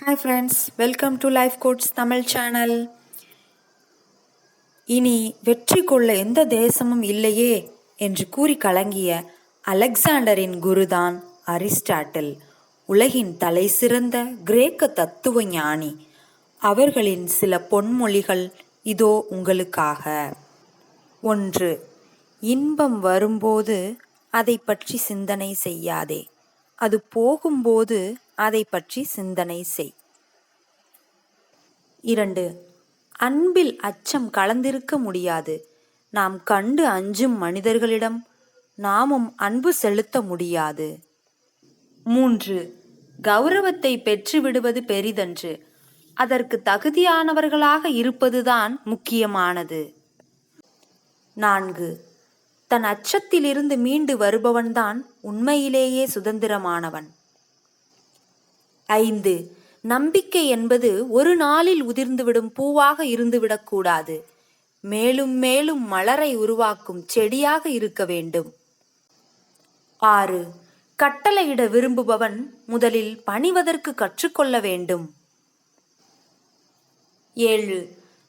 Hi friends, welcome to Life Quotes Tamil channel. இனி வெற்றி கொள்ள எந்த தேசமும் இல்லையே என்று கூறி கலங்கிய அலெக்சாண்டரின் குருதான் அரிஸ்டாட்டில், உலகின் தலை சிறந்த கிரேக்க தத்துவ ஞானி. அவர்களின் சில பொன்மொழிகள் இதோ உங்களுக்காக. 1. இன்பம் வரும்போது அதை பற்றி சிந்தனை செய்யாதே, அது போகும்போது அதை பற்றி சிந்தனை செய். 2. அன்பில் அச்சம் கலந்திருக்க முடியாது. நாம் கண்டு அஞ்சும் மனிதர்களிடம் நாமும் அன்பு செலுத்த முடியாது. 3. கௌரவத்தை பெற்றுவிடுவது பெரிதன்று, அதற்கு தகுதியானவர்களாக இருப்பதுதான் முக்கியமானது. 4. தன் அச்சத்திலிருந்து மீண்டு வருபவன்தான் உண்மையிலேயே சுதந்திரமானவன். 5. நம்பிக்கை என்பது ஒரு நாளில் உதிர்ந்துவிடும் பூவாக இருந்துவிடக்கூடாது, மேலும் மேலும் மலரை உருவாக்கும் செடியாக இருக்க வேண்டும். 6. கட்டளையிட விரும்புபவன் முதலில் பணிவதற்கு கற்றுக்கொள்ள வேண்டும். 7.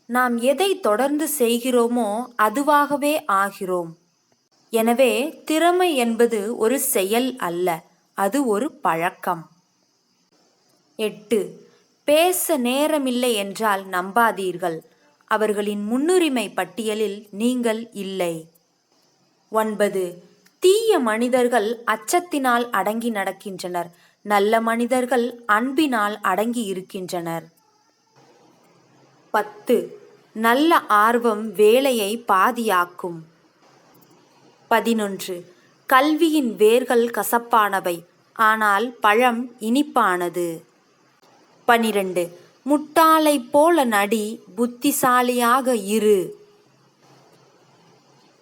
நாம் எதை தொடர்ந்து செய்கிறோமோ அதுவாகவே ஆகிறோம். எனவே திறமை என்பது ஒரு செயல் அல்ல, அது ஒரு பழக்கம். 8. பேச நேரமில்லை என்றால் நம்பாதீர்கள், அவர்களின் முன்னுரிமை பட்டியலில் நீங்கள் இல்லை. 9. தீய மனிதர்கள் அச்சத்தினால் அடங்கி நடக்கின்றனர், நல்ல மனிதர்கள் அன்பினால் அடங்கி இருக்கின்றனர். 10. நல்ல ஆர்வம் வேலையை பாதியாக்கும். 11. கல்வியின் வேர்கள் கசப்பானவை, ஆனால் பழம் இனிப்பானது. 12. முட்டாளை போல நடி, புத்திசாலியாக இரு.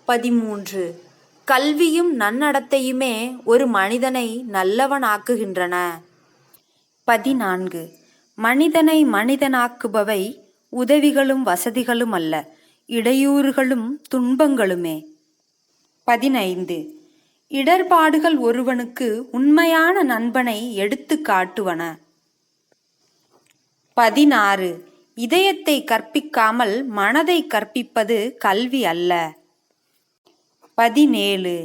13. கல்வியும் நன்னடத்தையுமே ஒரு மனிதனை நல்லவனாக்குகின்றன. 14. மனிதனை மனிதனாக்குபவை உதவிகளும் வசதிகளும் அல்ல, இடையூறுகளும் துன்பங்களுமே. 15. இடர்பாடுகள் ஒருவனுக்கு உண்மையான நண்பனை எடுத்து காட்டுவன. 16. இதயத்தை கற்பிக்காமல் மனதை கற்பிப்பது கல்வி அல்ல. 17.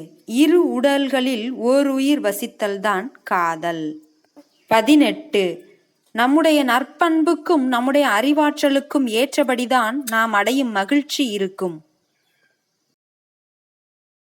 இரு உடல்களில் ஓர் உயிர் வசித்தல்தான் காதல். 18. நம்முடைய நற்பண்புக்கும் நம்முடைய அறிவாற்றலுக்கும் ஏற்றபடிதான் நாம் அடையும் மகிழ்ச்சி இருக்கும்.